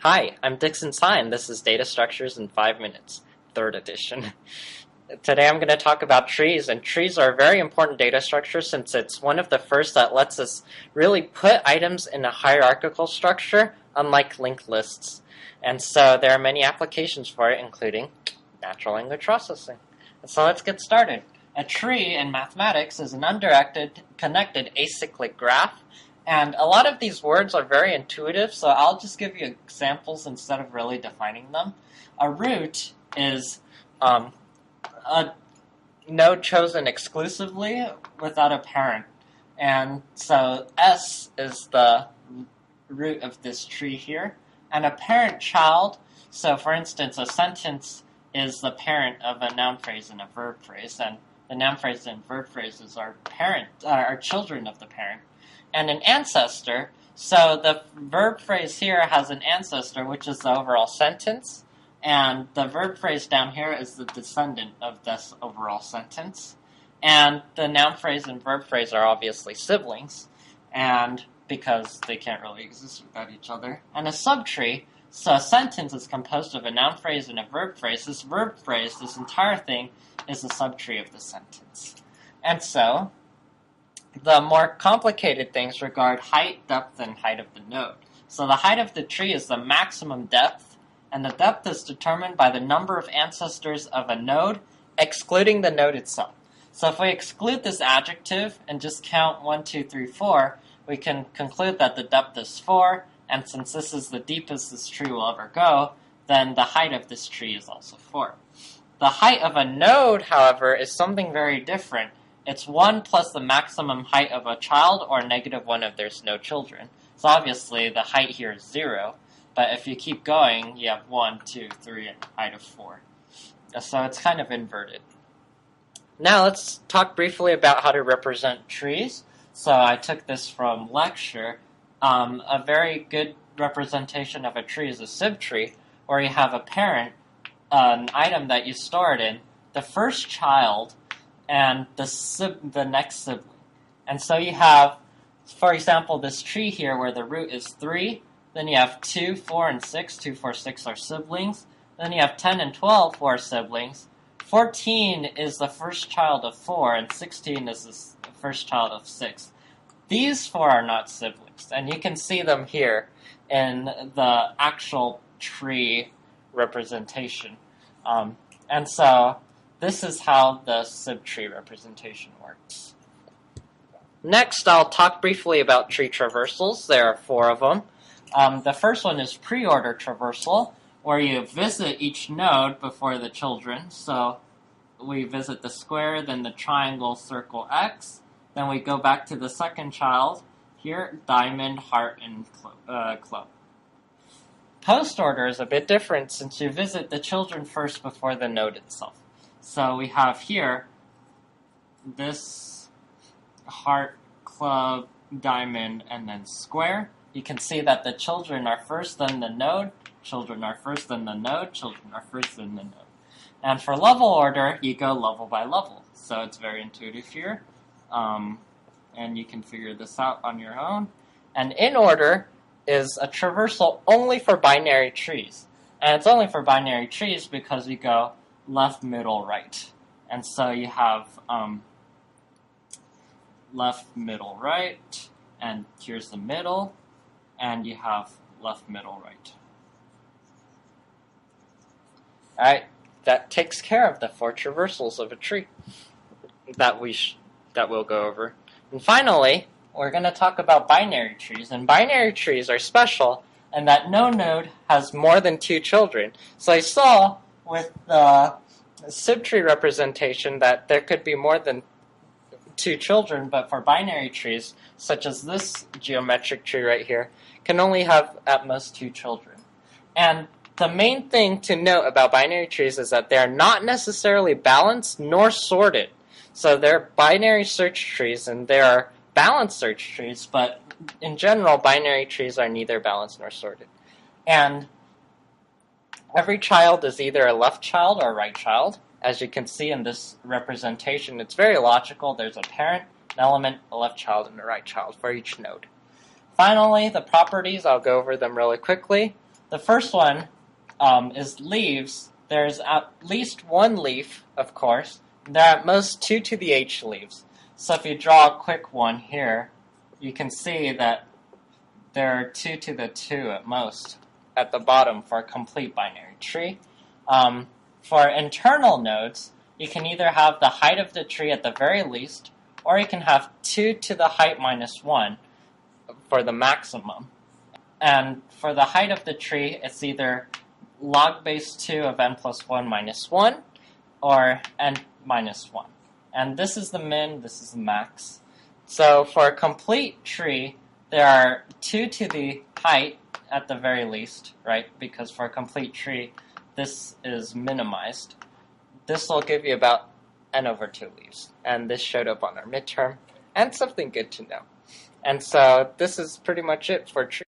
Hi, I'm Dixon Tsai, and this is Data Structures in 5 Minutes, 3rd edition. Today I'm going to talk about trees, and trees are a very important data structure since it's one of the first that lets us really put items in a hierarchical structure, unlike linked lists. And so there are many applications for it, including natural language processing. And so let's get started. A tree in mathematics is an undirected, connected acyclic graph. And a lot of these words are very intuitive, so I'll just give you examples instead of really defining them. A root is a node chosen exclusively without a parent. And so S is the root of this tree here. And a parent child, so for instance, a sentence is the parent of a noun phrase and a verb phrase. And the noun phrase and verb phrases are children of the parent. And an ancestor, so the verb phrase here has an ancestor, which is the overall sentence, and the verb phrase down here is the descendant of this overall sentence. And the noun phrase and verb phrase are obviously siblings, and because they can't really exist without each other. And a subtree, so a sentence is composed of a noun phrase and a verb phrase. This verb phrase, this entire thing, is a subtree of the sentence. And so the more complicated things regard height, depth, and height of the node. So the height of the tree is the maximum depth, and the depth is determined by the number of ancestors of a node, excluding the node itself. So if we exclude this adjective and just count 1, 2, 3, 4, we can conclude that the depth is 4, and since this is the deepest this tree will ever go, then the height of this tree is also 4. The height of a node, however, is something very different. It's 1 plus the maximum height of a child, or -1 if there's no children. So obviously the height here is 0, but if you keep going, you have 1, 2, 3, and a height of 4. So it's kind of inverted. Now let's talk briefly about how to represent trees. So I took this from lecture. A very good representation of a tree is a subtree, where you have a parent, an item that you store it in, the first child, and the next sibling. And so you have, for example, this tree here where the root is 3, then you have 2, 4, and 6. 2, 4, 6 are siblings. Then you have 10 and 12 who are siblings. 14 is the first child of 4, and 16 is the first child of 6. These 4 are not siblings, and you can see them here in the actual tree representation. And so this is how the subtree representation works. Next, I'll talk briefly about tree traversals. There are 4 of them. The first one is pre-order traversal, where you visit each node before the children. So we visit the square, then the triangle, circle, X. Then we go back to the second child. Here, diamond, heart, and club. Post-order is a bit different since you visit the children first before the node itself. So we have here this heart, club, diamond, and then square. You can see that the children are first, then the node. Children are first, then the node. Children are first, then the node. And for level order, you go level by level. So it's very intuitive here. And you can figure this out on your own. And in order is a traversal only for binary trees. And it's only for binary trees because we go left, middle, right. And so you have left, middle, right, and here's the middle, and you have left, middle, right. Alright, that takes care of the 4 traversals of a tree that we'll go over. And finally, we're going to talk about binary trees. And binary trees are special in that no node has more than 2 children. So I saw with the subtree representation that there could be more than 2 children, but for binary trees, such as this geometric tree right here, can only have at most 2 children. And the main thing to note about binary trees is that they're not necessarily balanced nor sorted. So they're binary search trees and they are balanced search trees, but in general, binary trees are neither balanced nor sorted. And every child is either a left child or a right child. As you can see in this representation, it's very logical. There's a parent, an element, a left child, and a right child for each node. Finally, the properties, I'll go over them really quickly. The first one is leaves. There's at least one leaf, of course. There are at most 2 to the h leaves. So if you draw a quick one here, you can see that there are 2 to the 2 at most at the bottom for a complete binary tree. For internal nodes, you can either have the height of the tree at the very least, or you can have 2 to the height minus 1 for the maximum. And for the height of the tree, it's either log base 2 of n plus 1 minus 1, or n minus 1. And this is the min, this is the max. So for a complete tree, there are 2 to the height at the very least, right? Because for a complete tree, this is minimized. This will give you about n over 2 leaves. And this showed up on our midterm, and something good to know. And so this is pretty much it for tree.